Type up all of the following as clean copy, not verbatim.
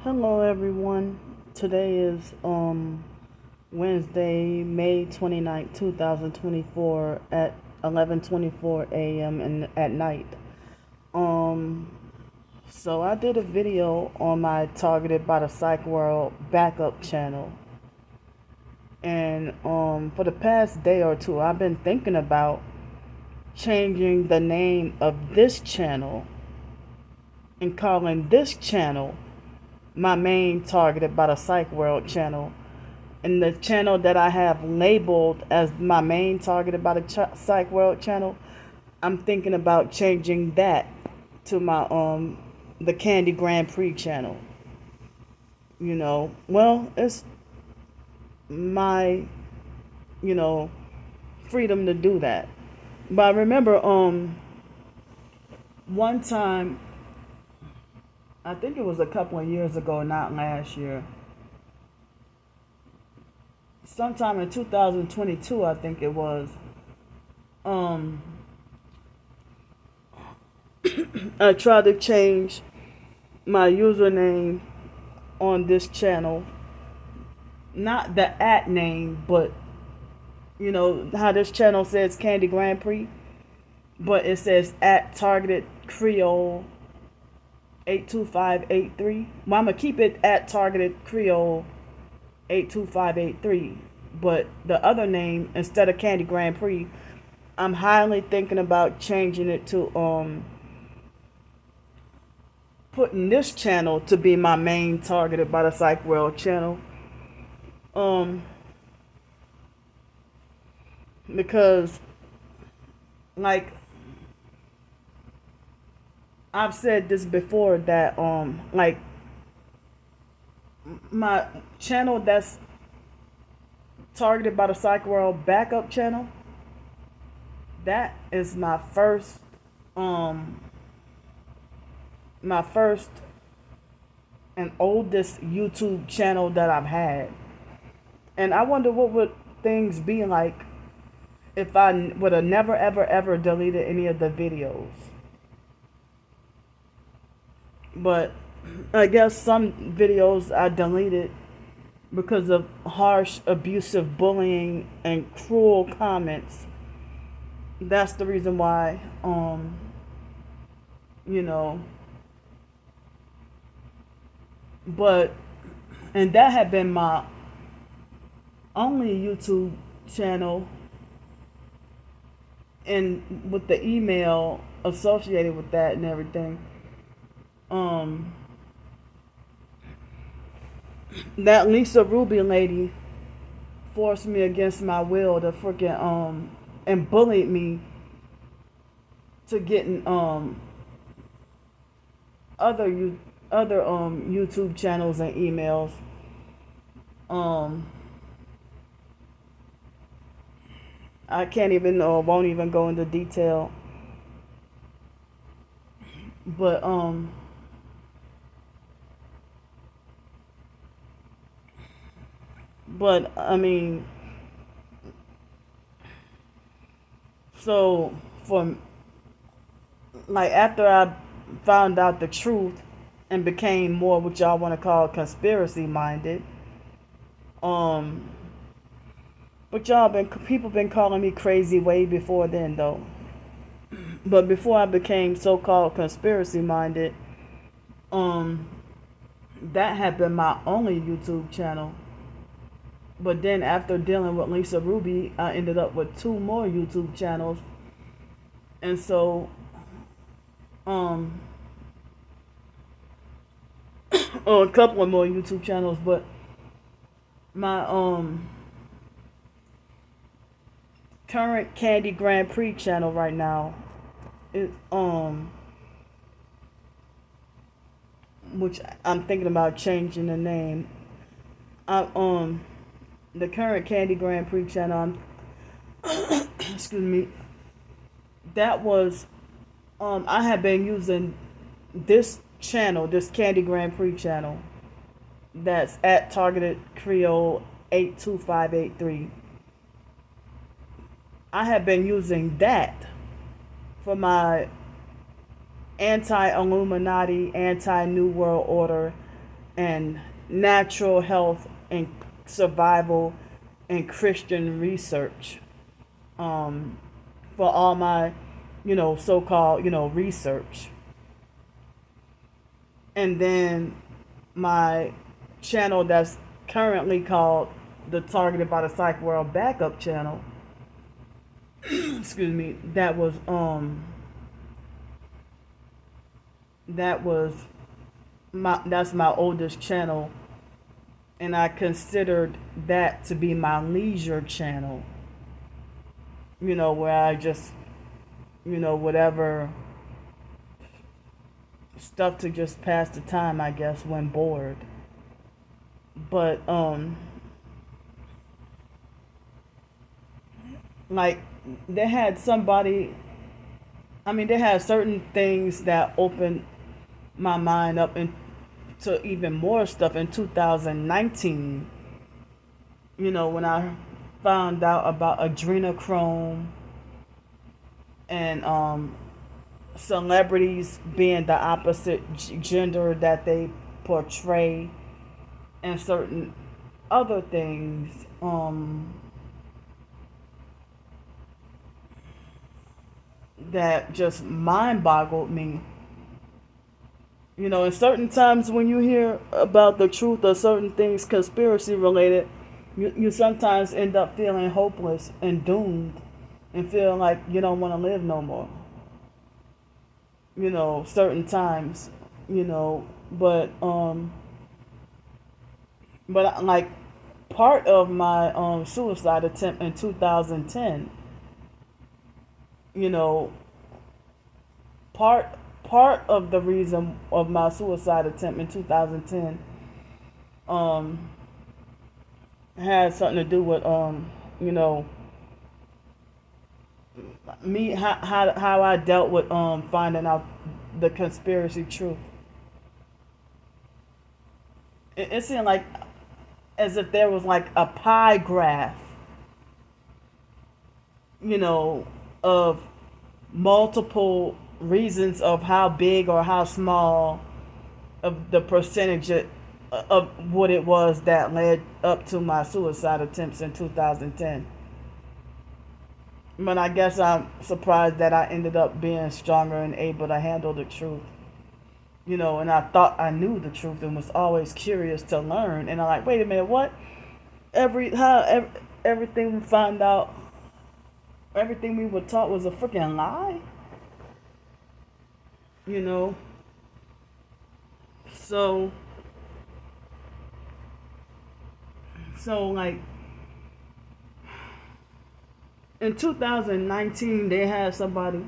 Hello everyone. Today is Wednesday, May 29th, 2024 at 11:24 a.m. and at night. Um so I did a video on my Targeted by the Psych World backup channel. And for the past day or two I've been thinking about changing the name of this channel and calling this channel my main Targeted by the Psych World channel, and the channel that I have labeled as my main Targeted by the Psych World channel, I'm thinking about changing that to my the Candy Grand Prix channel. It's my freedom to do that. But I remember one time, I think it was a couple of years ago, not last year. Sometime in 2022, I think it was. I tried to change my username on this channel. Not the @ name, but how this channel says Candy Grand Prix, but it says @Targeted Creole 82583. Well, I'm gonna keep it @Targeted Creole 82583, but the other name, instead of Candy Grand Prix, I'm highly thinking about changing it to putting this channel to be my main Targeted by the Psych World channel. Because like I've said this before, that like my channel that's Targeted by the Psych World backup channel, that is my first and oldest YouTube channel that I've had. And I wonder what would things be like if I would have never ever deleted any of the videos. But I guess some videos I deleted because of harsh, abusive bullying and cruel comments. That's the reason why, but, and that had been my only YouTube channel, and with the email associated with that and everything. That Lisa Ruby lady forced me against my will to freaking and bullied me to getting other YouTube channels and emails. I can't even won't even go into detail. But I mean, so for like after I found out the truth and became more what y'all want to call conspiracy minded, but people been calling me crazy way before then though. But before I became so-called conspiracy minded, that had been my only YouTube channel. But then after dealing with Lisa Ruby, I ended up with 2 more YouTube channels. And so, a couple of more YouTube channels, but my current Candy Grand Prix channel right now is which I'm thinking about changing the name. The current Candy Grand Prix channel, excuse me, that was, I have been using this channel, this Candy Grand Prix channel, that's @Targeted Creole 82583. I have been using that for my anti-Illuminati, anti-New World Order, and natural health and survival and Christian research, for all my, so-called, research. And then my channel that's currently called the Targeted by the Psych World Backup channel, excuse me, that's my oldest channel, and I considered that to be my leisure channel, where I just, whatever stuff to just pass the time, I guess, when bored. But like, they had certain things that opened my mind up into even more stuff in 2019. When I found out about adrenochrome and celebrities being the opposite gender that they portray, and certain other things, that just mind boggled me. In certain times when you hear about the truth of certain things conspiracy related, you sometimes end up feeling hopeless and doomed and feel like you don't want to live no more. Certain times, but like, part of my suicide attempt in 2010, part of the reason of my suicide attempt in 2010 had something to do with me, how I dealt with finding out the conspiracy truth. It seemed like as if there was like a pie graph, of multiple reasons of how big or how small of the percentage of what it was that led up to my suicide attempts in 2010. But I guess I'm surprised that I ended up being stronger and able to handle the truth. And I thought I knew the truth and was always curious to learn. And I'm like, wait a minute, what? Everything we found out, everything we were taught was a freaking lie? So like, in 2019, they had somebody,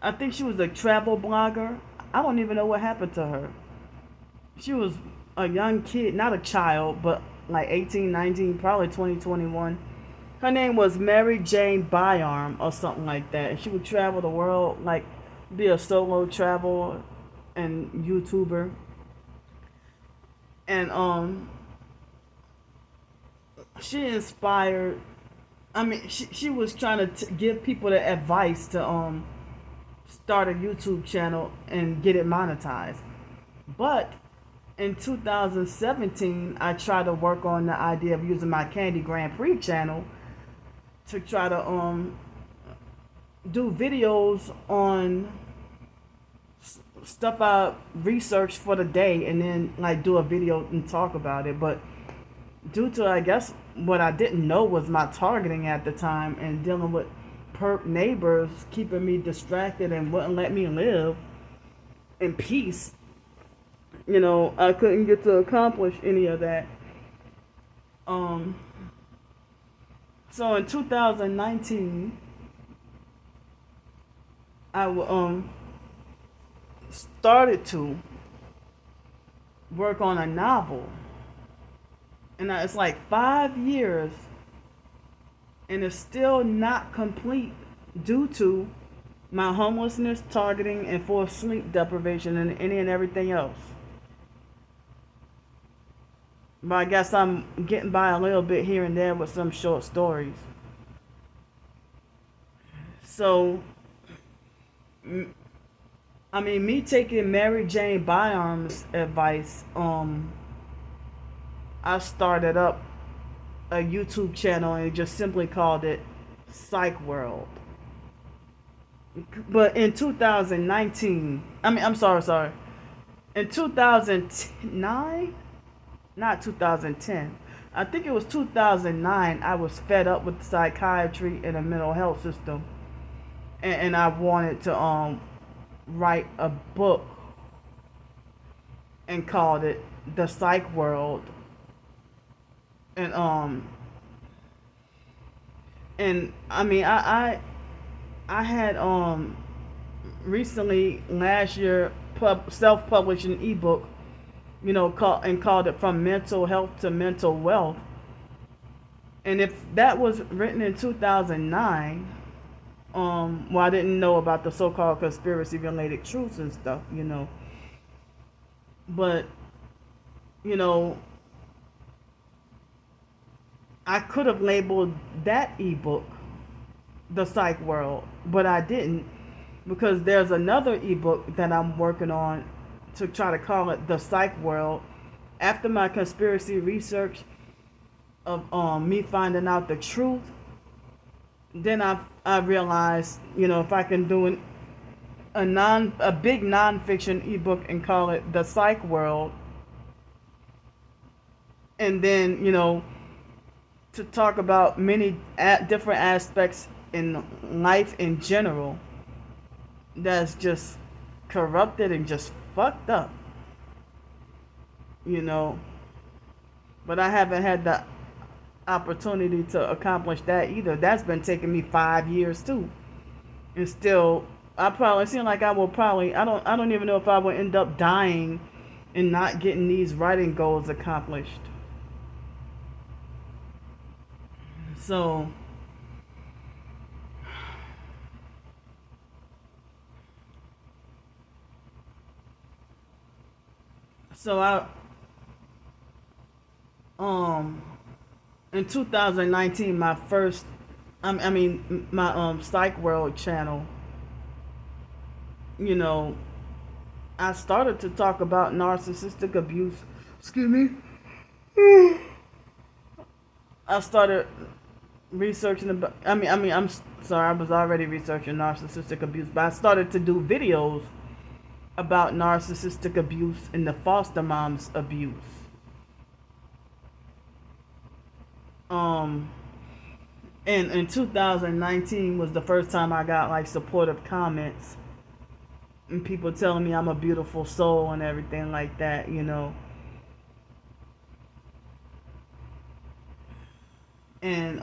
I think she was a travel blogger. I don't even know what happened to her. She was a young kid, not a child, but like 18, 19, probably 20, 21. Her name was Mary Jane Byarm or something like that. And she would travel the world, like be a solo travel and YouTuber. And she inspired, she was trying to give people the advice to start a YouTube channel and get it monetized. But in 2017, I tried to work on the idea of using my Candy Grand Prix channel to try to do videos on stuff I researched for the day, and then like do a video and talk about it. But due to, I guess, what I didn't know was my targeting at the time, and dealing with perp neighbors keeping me distracted and wouldn't let me live in peace, I couldn't get to accomplish any of that. So in 2019, I started to work on a novel, and it's like 5 years, and it's still not complete due to my homelessness, targeting, and forced sleep deprivation, and any and everything else. But I guess I'm getting by a little bit here and there with some short stories. So I mean, me taking Mary Jane Byarm's advice, I started up a YouTube channel and just simply called it PsychWorld. But in 2019, I'm sorry. In 2009, not 2010, I think it was 2009, I was fed up with psychiatry and the mental health system. And I wanted to write a book and called it The Psych World. And I mean, I had recently last year self-published an ebook, called it From Mental Health to Mental Wealth. And if that was written in 2009, well, I didn't know about the so-called conspiracy related truths and stuff, but you know I could have labeled that ebook The Psych World, but I didn't, because there's another ebook that I'm working on to try to call it The Psych World. After my conspiracy research of me finding out the truth, then I realized, if I can do a big nonfiction ebook and call it The Psych World, and then to talk about many different aspects in life in general that's just corrupted and just fucked up, but I haven't had the opportunity to accomplish that either. That's been taking me 5 years too, and still it seems like I don't even know if I will end up dying and not getting these writing goals accomplished. So I in 2019, my first my Psych World channel, I started to talk about narcissistic abuse. Excuse me. I started researching about I'm sorry, I was already researching narcissistic abuse, but I started to do videos about narcissistic abuse and the foster mom's abuse. And in 2019 was the first time I got like supportive comments and people telling me I'm a beautiful soul and everything like that, And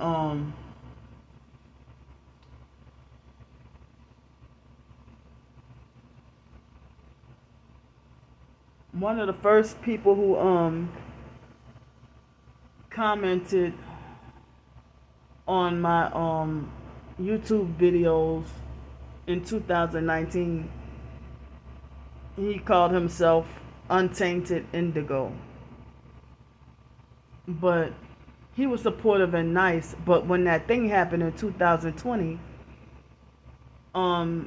one of the first people who commented on my YouTube videos in 2019, he called himself Untainted Indigo. But he was supportive and nice, but when that thing happened in 2020, I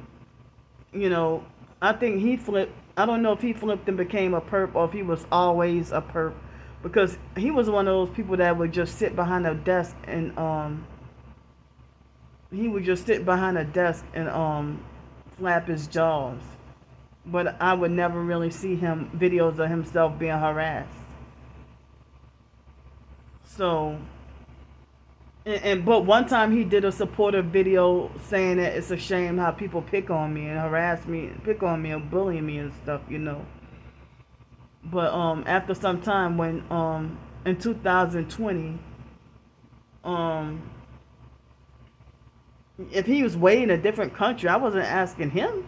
think he flipped. I don't know if he flipped and became a perp or if he was always a perp, because he was one of those people that would just sit behind a desk and flap his jaws. But I would never really see videos of himself being harassed. So, but one time he did a supportive video saying that it's a shame how people pick on me and harass me, pick on me and bully me and stuff, But after some time, when in 2020, if he was way in a different country, I wasn't asking him.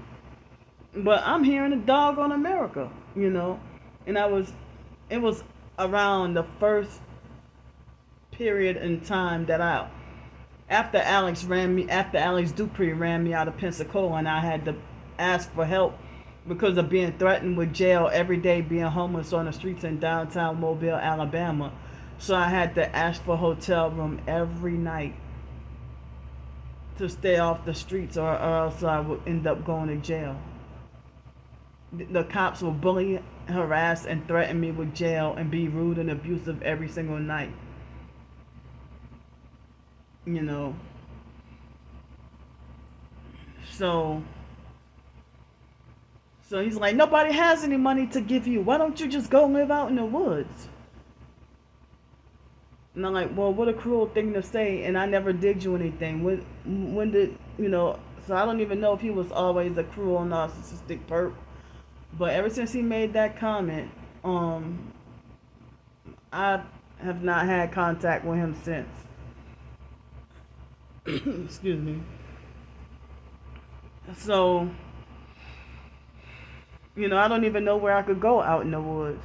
But I'm here in the doggone America, And it was around the first period in time that after Alex Dupree ran me out of Pensacola, and I had to ask for help because of being threatened with jail every day, being homeless on the streets in downtown Mobile, Alabama. So I had to ask for a hotel room every night to stay off the streets, or else I would end up going to jail. the cops will bully, harass, and threaten me with jail and be rude and abusive every single night. You know. So he's like, nobody has any money to give you. Why don't you just go live out in the woods? And I'm like, well, what a cruel thing to say. And I never did you anything. When did, so I don't even know if he was always a cruel, narcissistic perp. But ever since he made that comment, I have not had contact with him since. Excuse me. So, I don't even know where I could go out in the woods.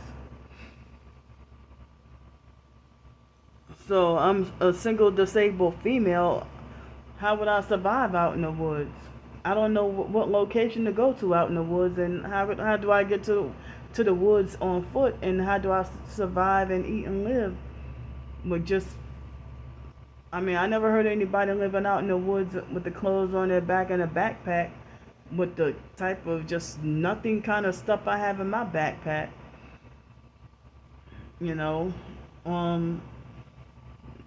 So I'm a single disabled female. How would I survive out in the woods? I don't know what location to go to out in the woods, and how do I get to the woods on foot, and how do I survive and eat and live with just, I never heard of anybody living out in the woods with the clothes on their back and a backpack with the type of just nothing kind of stuff I have in my backpack.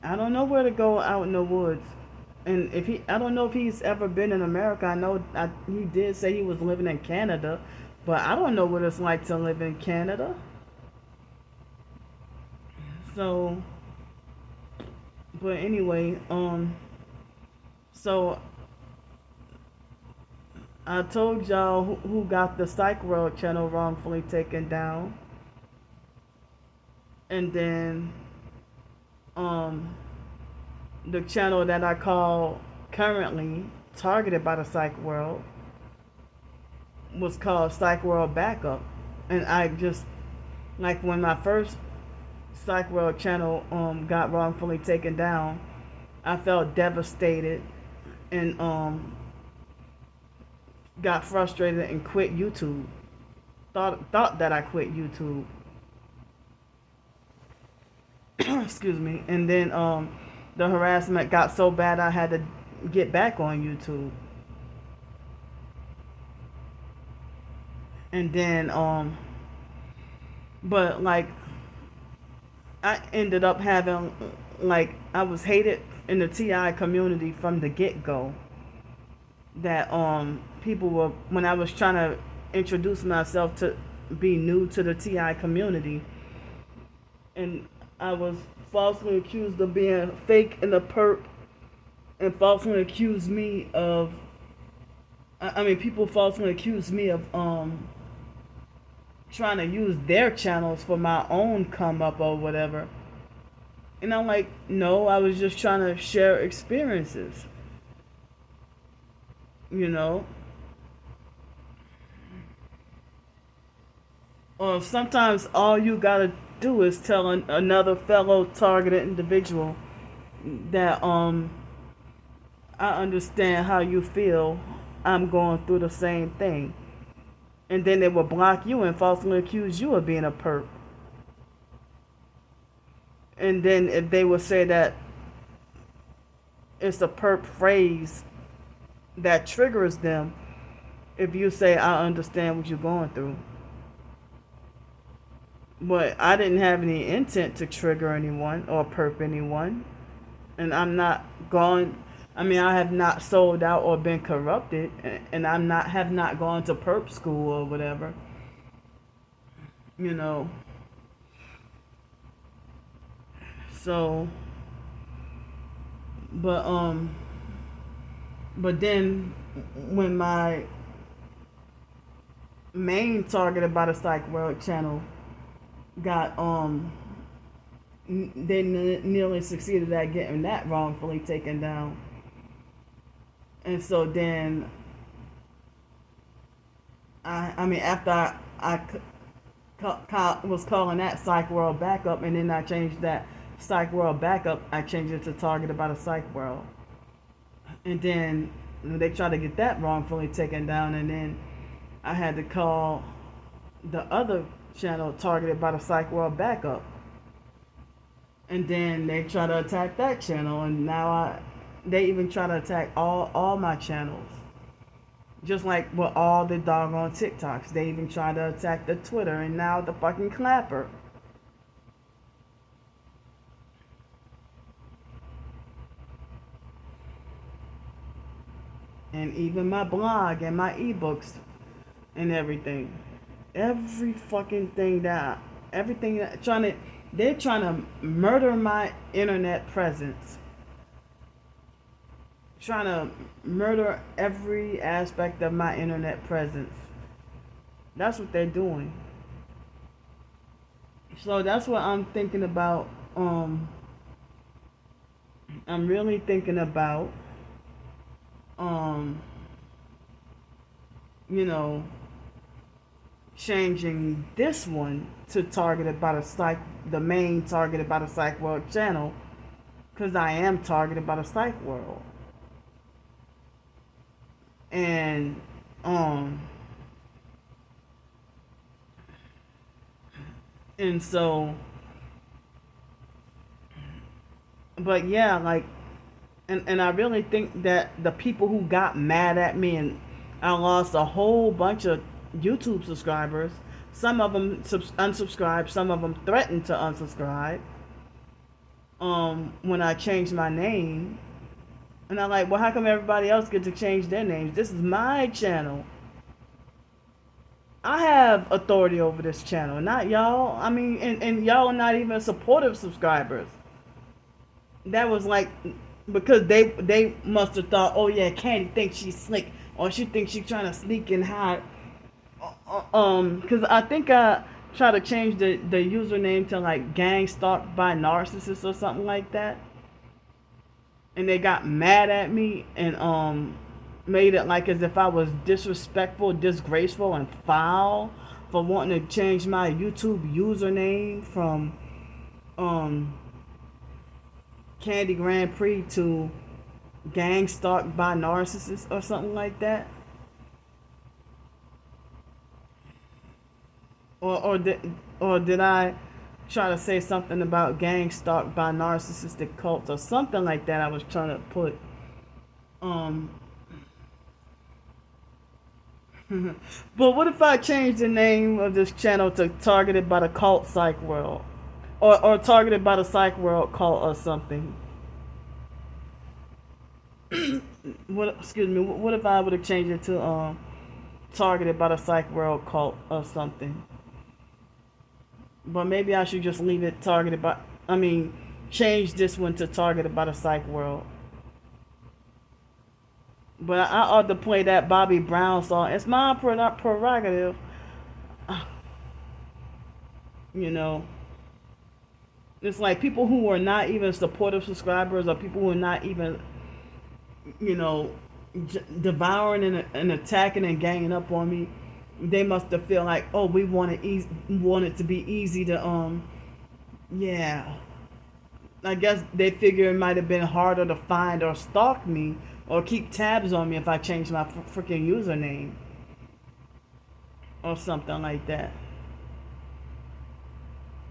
I don't know where to go out in the woods. And I don't know if he's ever been in America. I know he did say he was living in Canada, but I don't know what it's like to live in Canada. So, but anyway, so I told y'all who got the PsychWorld channel wrongfully taken down. And then, the channel that I call currently targeted by the PsychWorld was called PsychWorld Backup. And I just, like when my first PsychWorld channel got wrongfully taken down, I felt devastated and got frustrated and quit YouTube. Thought that I quit YouTube. Excuse me. And then the harassment got so bad I had to get back on YouTube. And then but like I ended up having, like, I was hated in the TI community from the get-go. That people were, when I was trying to introduce myself to be new to the TI community, and I was falsely accused of being fake and a perp, and falsely accused me of, people falsely accused me of trying to use their channels for my own come up or whatever. And I'm like, no, I was just trying to share experiences. Or sometimes all you gotta do is tell another fellow targeted individual that I understand how you feel. I'm going through the same thing. And then they will block you and falsely accuse you of being a perp. And then if they will say that it's a perp phrase that triggers them, if you say, I understand what you're going through. But I didn't have any intent to trigger anyone or perp anyone. And I'm not going, I have not sold out or been corrupted. And have not gone to perp school or whatever. So, but then when my main targeted by the PsychWorld channel got they nearly succeeded at getting that wrongfully taken down. And so then after I was calling that PsychWorld Backup, and then I changed that PsychWorld Backup, I changed it to targeted by the PsychWorld. And then they tried to get that wrongfully taken down, and then I had to call the other channel targeted by the PsychWorld Backup. And then they try to attack that channel, and now they even try to attack all my channels. Just like with all the doggone TikToks. They even try to attack the Twitter and now the fucking Clapper. And even my blog and my ebooks and everything. Every fucking thing everything that they're trying to murder my internet presence. Trying to murder every aspect of my internet presence. That's what they're doing. So that's what I'm thinking about. I'm really thinking about, um, you know, changing this one to the main targeted by the Psych World channel, because I am targeted by the Psych World. And and so, but yeah, like, and I really think that the people who got mad at me, and I lost a whole bunch of YouTube subscribers. Some of them unsubscribed, some of them threatened to unsubscribe when I changed my name. And I'm like, well, how come everybody else gets to change their names? This is my channel. I have authority over this channel, not y'all. I mean, and y'all are not even supportive subscribers. That was like, because they must have thought, oh yeah, Candy thinks she's slick, or she thinks she's trying to sneak and hide. Because I think I tried to change the username to like gang stalked by narcissists or something like that, and they got mad at me and made it like as if I was disrespectful, disgraceful, and foul for wanting to change my YouTube username from Candy Grand Prix to gang stalked by narcissists or something like that. Or did I try to say something about gang stalked by narcissistic cults or something like that? I was trying to put. But what if I change the name of this channel to Targeted by the Cult Psych World, or Targeted by the Psych World Cult or something? Excuse me. What if I would have changed it to Targeted by the Psych World Cult or something? But maybe I should just leave it change this one to Targeted by the Psych World. But I ought to play that Bobby Brown song. It's my prerogative. You know. It's like people who are not even supportive subscribers, or people who are not even, devouring and attacking and ganging up on me. They must have feel like, oh, we want it to be easy to yeah. I guess they figure it might have been harder to find or stalk me or keep tabs on me if I changed my freaking username or something like that.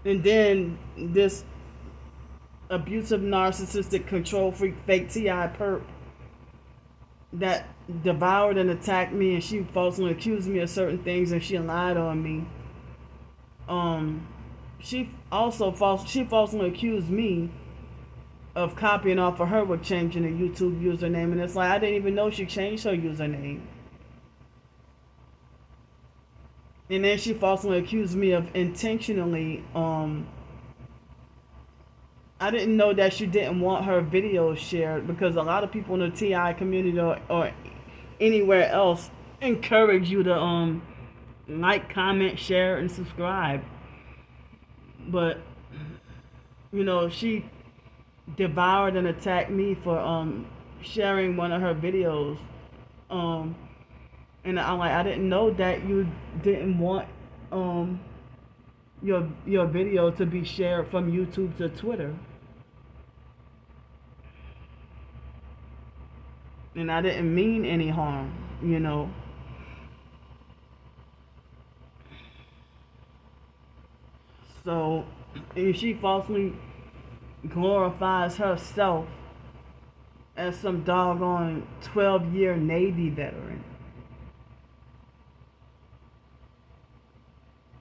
And then this abusive, narcissistic, control freak, fake TI perp that devoured and attacked me, and she falsely accused me of certain things, and she lied on me. She falsely accused me of copying off of her with changing the YouTube username, and it's like I didn't even know she changed her username. And then she falsely accused me of intentionally I didn't know that she didn't want her videos shared, because a lot of people in the TI community or anywhere else encourage you to like, comment, share, and subscribe. But she devoured and attacked me for sharing one of her videos. And I didn't know that you didn't want your video to be shared from YouTube to Twitter. And I didn't mean any harm, So, and she falsely glorifies herself as some doggone 12-year Navy veteran.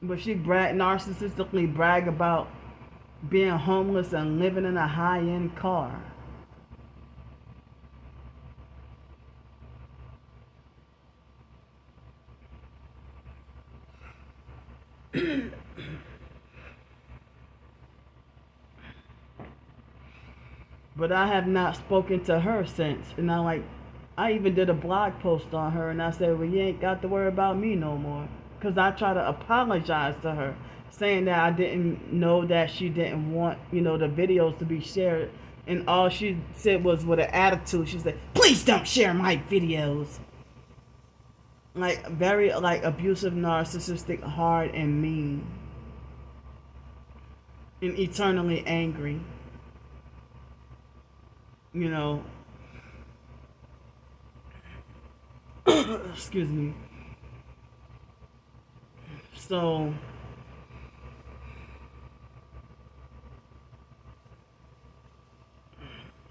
but she narcissistically brag about being homeless and living in a high-end car. But I have not spoken to her since. And I even did a blog post on her, and I said, well, you ain't got to worry about me no more. Because I try to apologize to her, saying that I didn't know that she didn't want, the videos to be shared. And all she said was, with an attitude, she said, please don't share my videos. Like, very, abusive, narcissistic, hard, and mean. And eternally angry. Excuse me. So,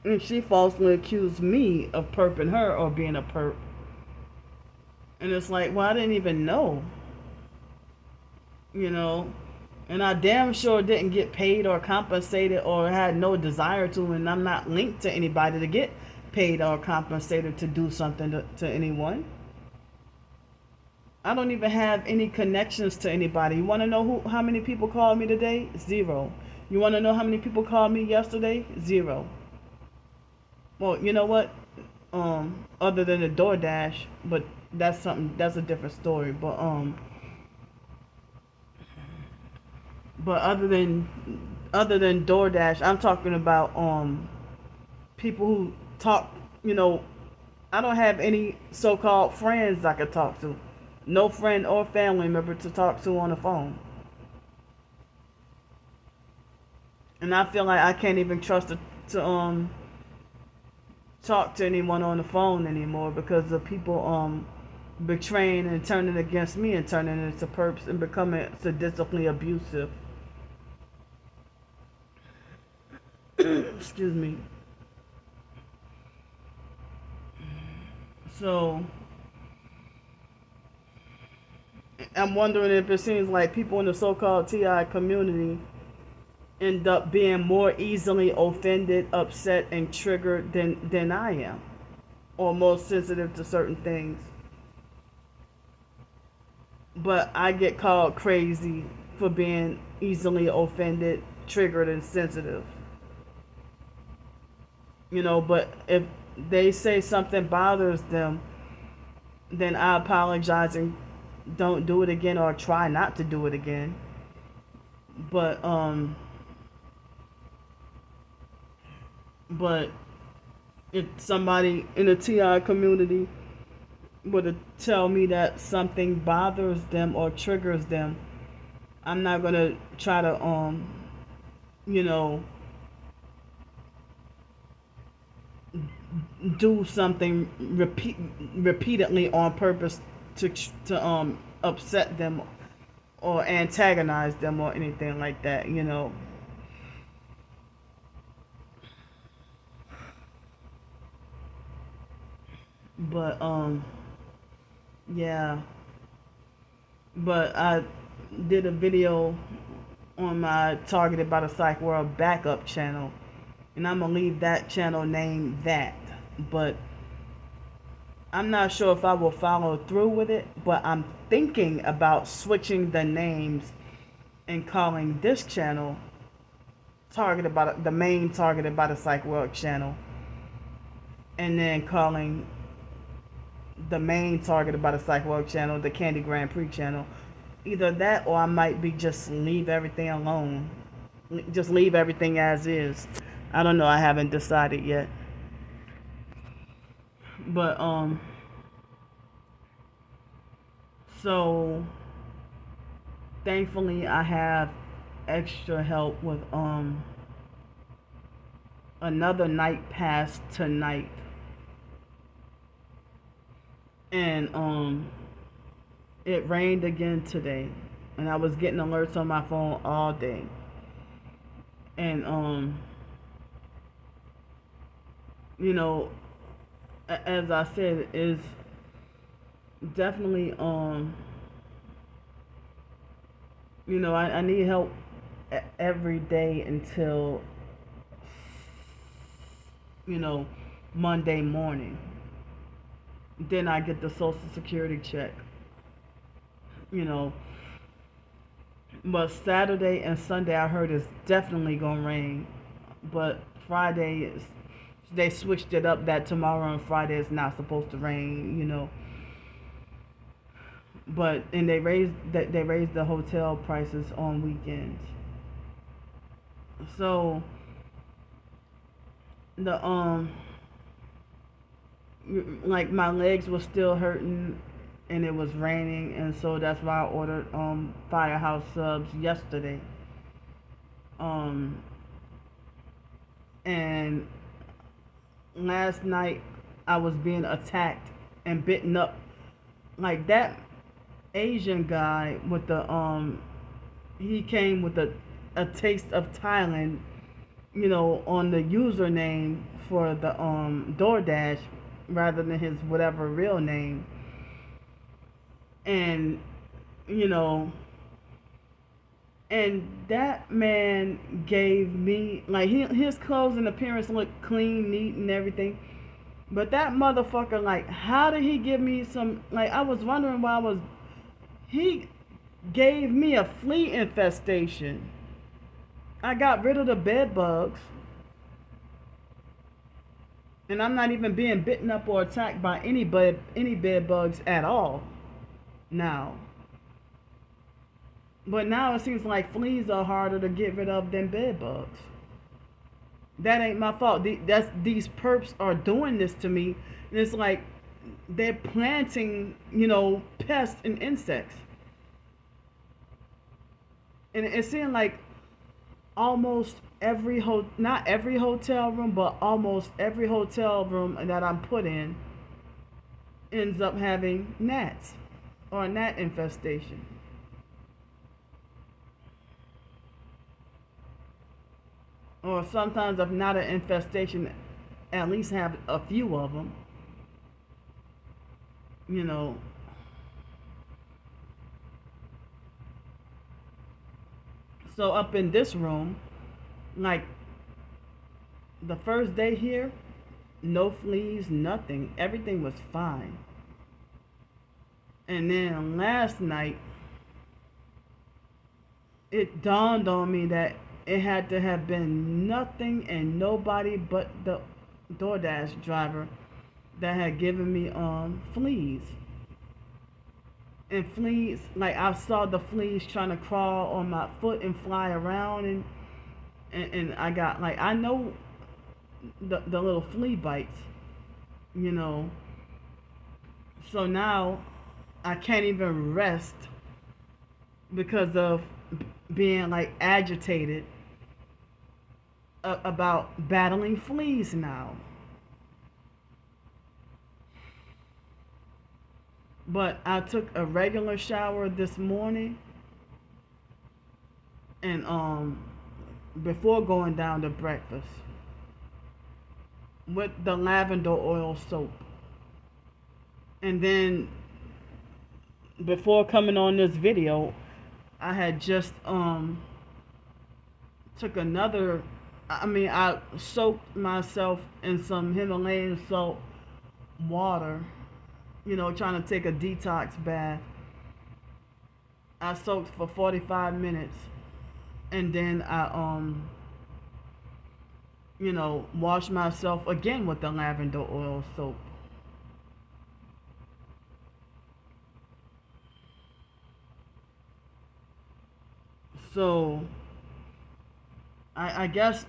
and she falsely accused me of perping her or being a perp. And it's like, well, I didn't even know. And I damn sure didn't get paid or compensated or had no desire to, and I'm not linked to anybody to get paid or compensated to do something to anyone. I don't even have any connections to anybody. You want to know how many people called me today? 0. You want to know how many people called me yesterday? 0. Well, you know what? Other than the DoorDash, but that's a different story. But other than DoorDash, I'm talking about people who talk. I don't have any so-called friends I could talk to. No friend or family member to talk to on the phone. And I feel like I can't even trust to talk to anyone on the phone anymore because of people betraying and turning against me and turning into perps and becoming sadistically abusive. Excuse me. So I'm wondering if it seems like people in the so-called TI community end up being more easily offended, upset, and triggered than I am, or more sensitive to certain things. But I get called crazy for being easily offended, triggered, and sensitive. But if they say something bothers them, then I apologize and don't do it again or try not to do it again. But if somebody in the TI community were to tell me that something bothers them or triggers them, I'm not gonna try to do something repeatedly on purpose to upset them or antagonize them or anything like that. But yeah. But I did a video on my Targeted by the Psych World backup channel, and I'm gonna leave that channel name that. But I'm not sure if I will follow through with it, but I'm thinking about switching the names and calling this channel the main Targeted by the Psych World channel, and then calling the main Targeted by the Psych World channel the Candy Grand Prix channel. Either that, or I might be just leave everything alone. Just leave everything as is. I don't know. I haven't decided yet. But so thankfully I have extra help with another night pass tonight. And it rained again today, and I was getting alerts on my phone all day. And as I said, it is definitely I need help every day until, you know, Monday morning. Then I get the Social Security check, you know. But Saturday and Sunday, I heard it's definitely gonna rain. But Friday is, they switched it up that tomorrow and Friday is not supposed to rain. But and they raised the hotel prices on weekends. So the like my legs were still hurting and it was raining, and so that's why I ordered Firehouse subs yesterday. Um and last night I was being attacked and bitten up like that Asian guy with the he came with a taste of Thailand, on the username for the DoorDash rather than his whatever real name. And you know, and that man gave me like his clothes and appearance looked clean, neat, and everything. But that motherfucker, like, how did he give me some? Like, I was wondering why he gave me a flea infestation. I got rid of the bed bugs, and I'm not even being bitten up or attacked by any bed bugs at all now. But now it seems like fleas are harder to get rid of than bed bugs. That ain't my fault. These perps are doing this to me, and it's like they're planting, pests and insects. And it seemed like almost not every hotel room, but almost every hotel room that I'm put in ends up having gnats or a gnat infestation. Or sometimes, if not an infestation, at least have a few of them. So up in this room, like the first day here, no fleas, nothing. Everything was fine. And then last night, it dawned on me that it had to have been nothing and nobody but the DoorDash driver that had given me fleas. And fleas, like I saw the fleas trying to crawl on my foot and fly around, and I got like, I know the little flea bites. So now I can't even rest because of being like agitated about battling fleas now. But I took a regular shower this morning, and before going down to breakfast with the lavender oil soap. And then before coming on this video, I had just took another, I soaked myself in some Himalayan salt water, trying to take a detox bath. I soaked for 45 minutes, and then I washed myself again with the lavender oil soap. So I guess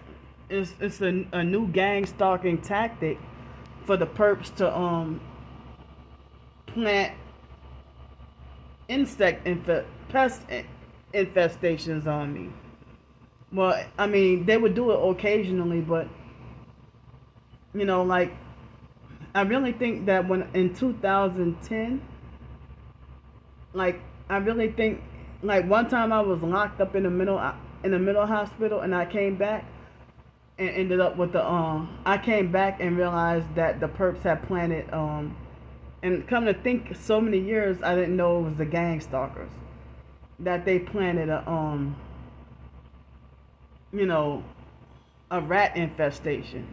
it's a new gang stalking tactic for the perps to plant pest infestations on me. Well, they would do it occasionally, but like, I really think that when in 2010, like, I really think, like, one time I was locked up in the middle hospital, and I came back and ended up with I came back and realized that the perps had planted and come to think, so many years I didn't know it was the gang stalkers. that they planted you know, a rat infestation.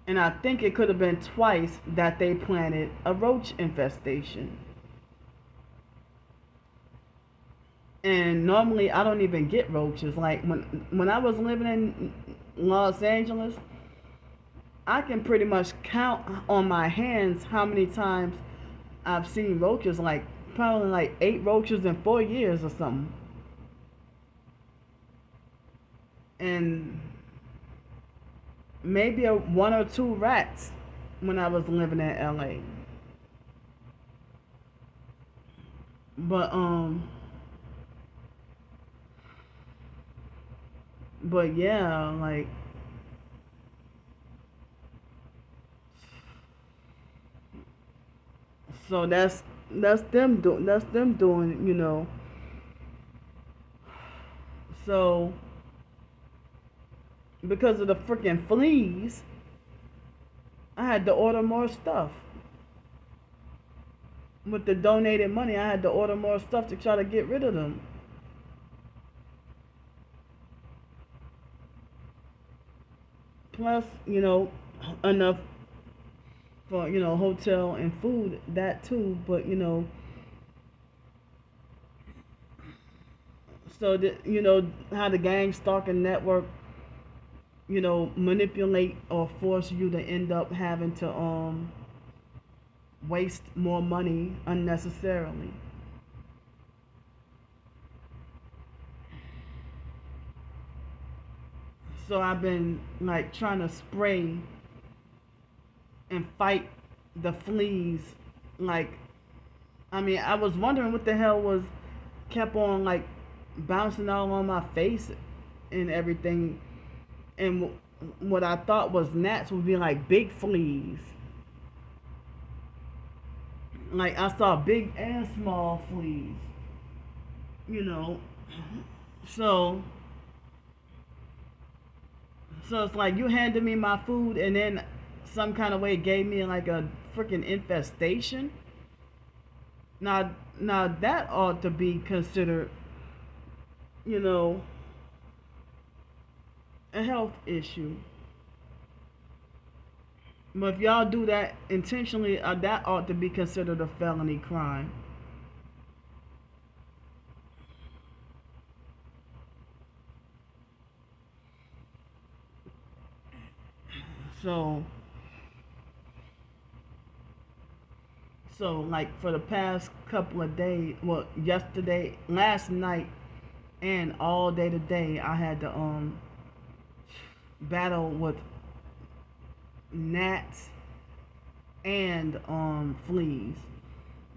And I think it could have been twice that they planted a roach infestation. And normally I don't even get roaches. Like when I was living in Los Angeles, I can pretty much count on my hands how many times I've seen roaches. Like probably like 8 roaches in 4 years or something. And maybe one or two rats when I was living in LA. But yeah, like so that's them doing, So because of the freaking fleas, I had to order more stuff. With the donated money, I had to order more stuff to try to get rid of them. Plus, enough for, hotel and food, that too. But, so that, how the gang stalking network, manipulate or force you to end up having to waste more money unnecessarily. So I've been like trying to spray and fight the fleas. Like, I mean, I was wondering what the hell was kept on like bouncing out on my face and everything. And what I thought was gnats would be like big fleas. Like I saw big and small fleas, you know. So it's like you handed me my food and then some kind of way gave me like a freaking infestation. Now that ought to be considered, you know, a health issue. But if y'all do that intentionally, that ought to be considered a felony crime. So like for the past couple of days, well, yesterday, last night, and all day today, I had to battle with gnats and fleas.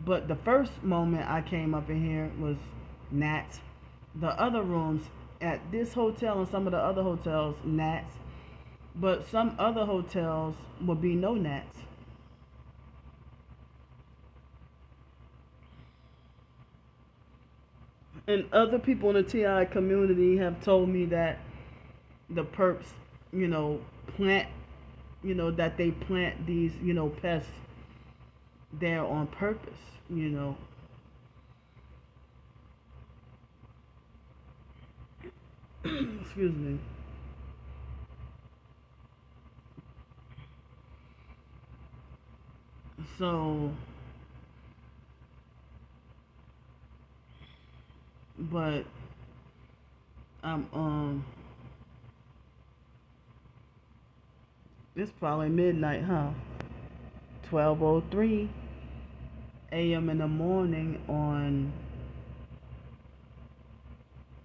But the first moment I came up in here was gnats. The other rooms at this hotel and some of the other hotels, gnats. But some other hotels would be no gnats. And other people in the TI community have told me that the perps, plant, that they plant these, pests there on purpose. Excuse me. So, but it's probably midnight, huh? 12:03 a.m. in the morning on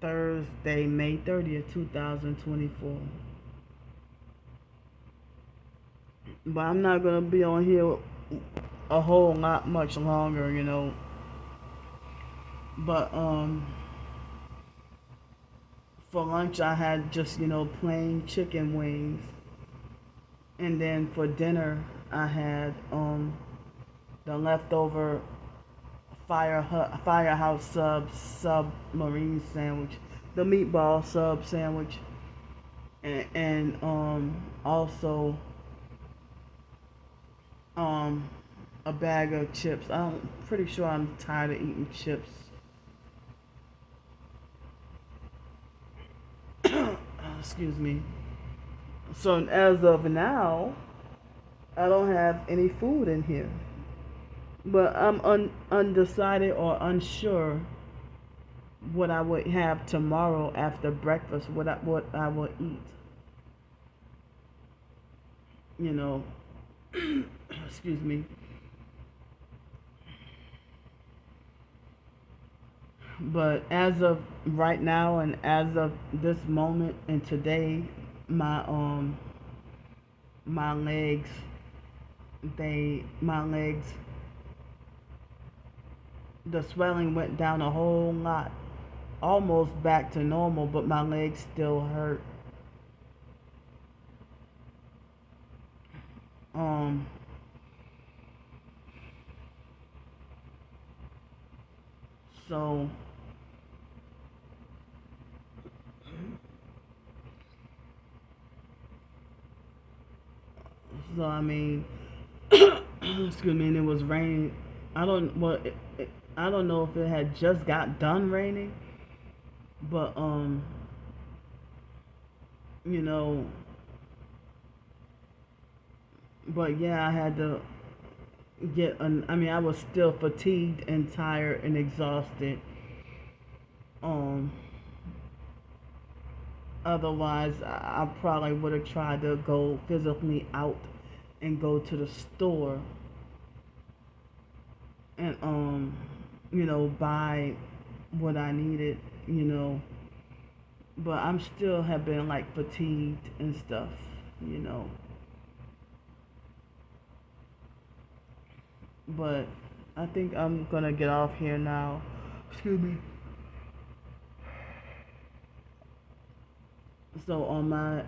Thursday, May 30th, 2024. But I'm not gonna be on here a whole lot much longer. But for lunch I had just plain chicken wings, and then for dinner I had the leftover firehouse submarine sandwich, the meatball sub sandwich, and also a bag of chips. I'm pretty sure I'm tired of eating chips. Excuse me. So as of now, I don't have any food in here. But I'm undecided or unsure what I would have tomorrow after breakfast, what I would eat. You know, excuse me. But as of right now and as of this moment and today, my my legs my legs, the swelling went down a whole lot, almost back to normal, but my legs still hurt. Um, so, I mean, excuse me, and it was raining. I don't, well, I don't know if it had just got done raining, but, you know, but yeah, I had to I mean, I was still fatigued and tired and exhausted. Um, Otherwise, I probably would have tried to go physically out and go to the store and buy what I needed, you know. But I'm still have been like fatigued and stuff, you know. But I think I'm gonna get off here now. Excuse me. So on my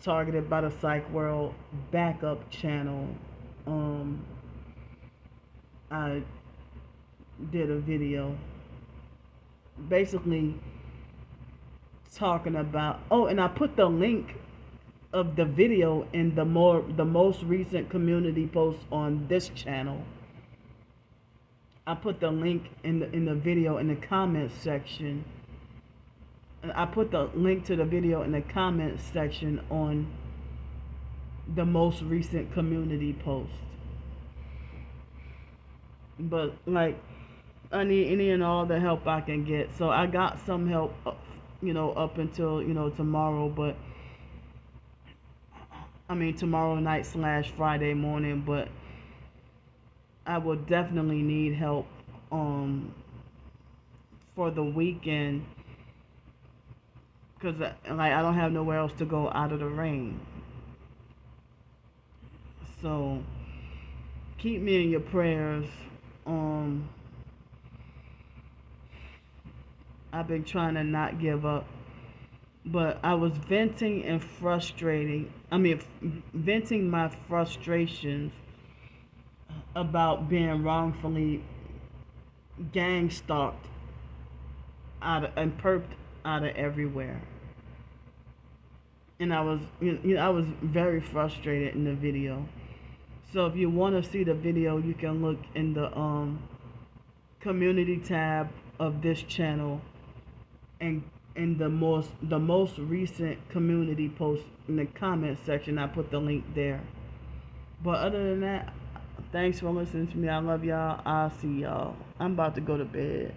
Targeted by the Psych World backup channel, um, I did a video basically talking about, oh, and I put the link of the video in the most recent community post on this channel. I put the link in the video in the comments section. I put the link to the video in the comments section on the most recent community post. But like, I need any and all the help I can get. So I got some help, up until tomorrow. But I mean tomorrow night / Friday morning. But I will definitely need help for the weekend, because like I don't have nowhere else to go out of the rain. So keep me in your prayers. I've been trying to not give up, but I was venting and frustrating. I mean, venting my frustrations about being wrongfully gang stalked and perped out of everywhere. And I was, I was very frustrated in the video. So if you want to see the video, you can look in the community tab of this channel, and in the most recent community post in the comment section, I put the link there. But other than that, thanks for listening to me. I love y'all. I'll see y'all. I'm about to go to bed.